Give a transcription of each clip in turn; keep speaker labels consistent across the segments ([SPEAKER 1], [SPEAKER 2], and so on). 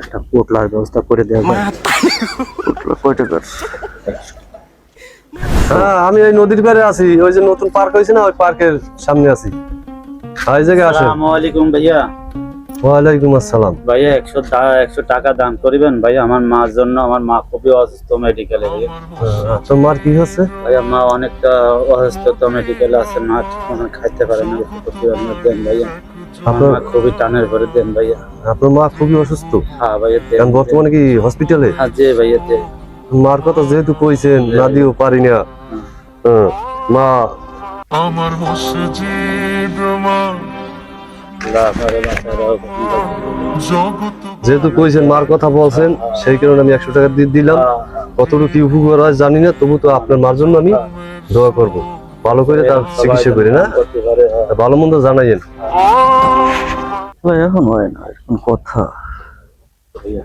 [SPEAKER 1] একটা পোটলার ব্যবস্থা করে দেওয়া যায়।
[SPEAKER 2] পোটলা কয় টাকার?
[SPEAKER 3] হ্যাঁ, আমি এই নদীর পাড়ে আছি। ওই যে নতুন পার্ক হয়েছে না, ওই পার্কের সামনে আছি। এই জায়গায় আসেন।
[SPEAKER 1] আসসালামু আলাইকুম ভাইয়া।
[SPEAKER 3] ওয়ালাইকুম আসসালাম।
[SPEAKER 1] ভাইয়া 100 টাকা দান করিবেন ভাইয়া, আমার মার জন্য। আমার মা খুবই অসুস্থ মেডিকেলে।
[SPEAKER 3] তোমার কি হচ্ছে?
[SPEAKER 1] ভাইয়া মা অনেকটা অসুস্থ, তো মেডিকেলে আছে, মা ঠিক খাইতে পারে না। দেন ভাইয়া,
[SPEAKER 3] আপনার
[SPEAKER 1] মা খুবই টানের ভরে দেন ভাইয়া।
[SPEAKER 3] আপনার মা খুবই অসুস্থ?
[SPEAKER 1] হ্যাঁ ভাইয়া দেন।
[SPEAKER 3] এখন বর্তমানে কি হসপিটালে?
[SPEAKER 1] হ্যাঁ জি ভাইয়া দেন।
[SPEAKER 3] মার কথা যেহেতু কইছেন, না দিও পারি না। হ্যাঁ, মা
[SPEAKER 4] আমার মসজিদ মা জগৎ
[SPEAKER 3] যেহেতু কইছেন, মার কথা বলছেন, সেই কারণে আমি 100 টাকা দিয়ে দিলাম। কতটুকু কি উপকার হয় জানি না, তবু তো আপনার মার জন্য আমি দোয়া করব। ভালো করে তার চিকিৎসা করে না, ভালো মন্দ জানাইয়েন।
[SPEAKER 2] ভাই এখন হয় না, এখন কথা।
[SPEAKER 1] ভাইয়া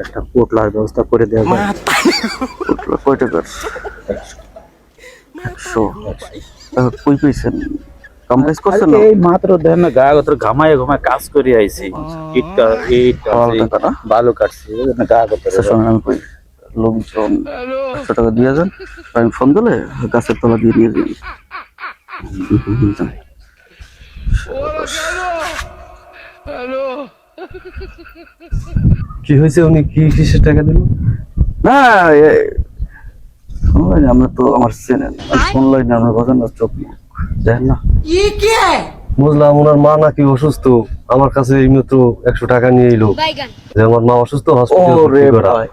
[SPEAKER 1] একটা পোটলার ব্যবস্থা করে দেওয়া যায়।
[SPEAKER 2] পোটলা কয় টাকার? 100 কই পেয়েছেন? কমপ্লেক্স করছেন না?
[SPEAKER 1] এই মাত্র দেন না, গা গতর ঘামায় ঘুমায় কাজ করে আইছি। ভালো কাটছি গা গতর।
[SPEAKER 2] আমি কই লোকজন 100 টাকা দিয়ে যান, আমি ফোন দিলে গাছের তলা দিয়ে নিয়ে যাই।
[SPEAKER 3] কি হয়েছে? উনি কি কিসের টাকা দিল?
[SPEAKER 2] না আমরা তো আমার চেনেন, শুনলাই না, আমরা বাজান চোখ দেখেন না।
[SPEAKER 3] বুঝলাম ওনার মা নাকি অসুস্থ। আমার কাছে এই মাত্র 100 টাকা নিয়ে এলো যে আমার মা অসুস্থ,
[SPEAKER 2] ওরে
[SPEAKER 3] হসপিটালে।
[SPEAKER 2] ভাই,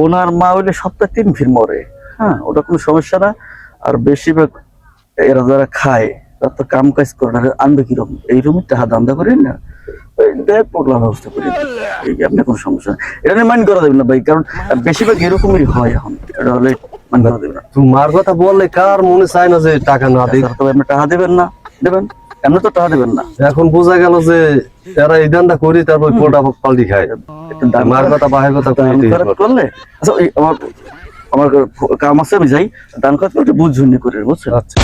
[SPEAKER 2] ওনার মা হইলে সপ্তাহে 3 ফির মরে। হ্যাঁ, ওটা কোনো সমস্যা না। আর বেশিরভাগ এরা যারা খায় তারা তো কাম কাজ করে না, আনবে কিরকম? এইরকমই টাকা দান্দা করেন না, দেখ পোটলার ব্যবস্থা করে আপনি কোনো সমস্যা নেই। এটা নিয়ে মাইন্ড করা দেবেন না ভাই, কারণ বেশিরভাগ এরকমই হয় এখন। এটা হলে মাইন্ড করা দেবেন না।
[SPEAKER 3] তুমি মার কথা বললে কার মনে চায় না যে টাকা না দিই?
[SPEAKER 2] তবে আপনি টাকা দেবেন না, দেবেন এমনি তো টাকা দেবেন না।
[SPEAKER 3] এখন বোঝা গেল যে এরা এই দান্দা করি, তারপর পোটা পাল্টি খায়।
[SPEAKER 2] একটু দান
[SPEAKER 3] মার কথা বাহের কথা
[SPEAKER 2] দান খরচ করলে, আচ্ছা ওই আমার আমার কাম আছে, আমি যাই। দান খরচ করে একটু বুঝ ঝুনি করে, বুঝছেন?
[SPEAKER 3] আচ্ছা।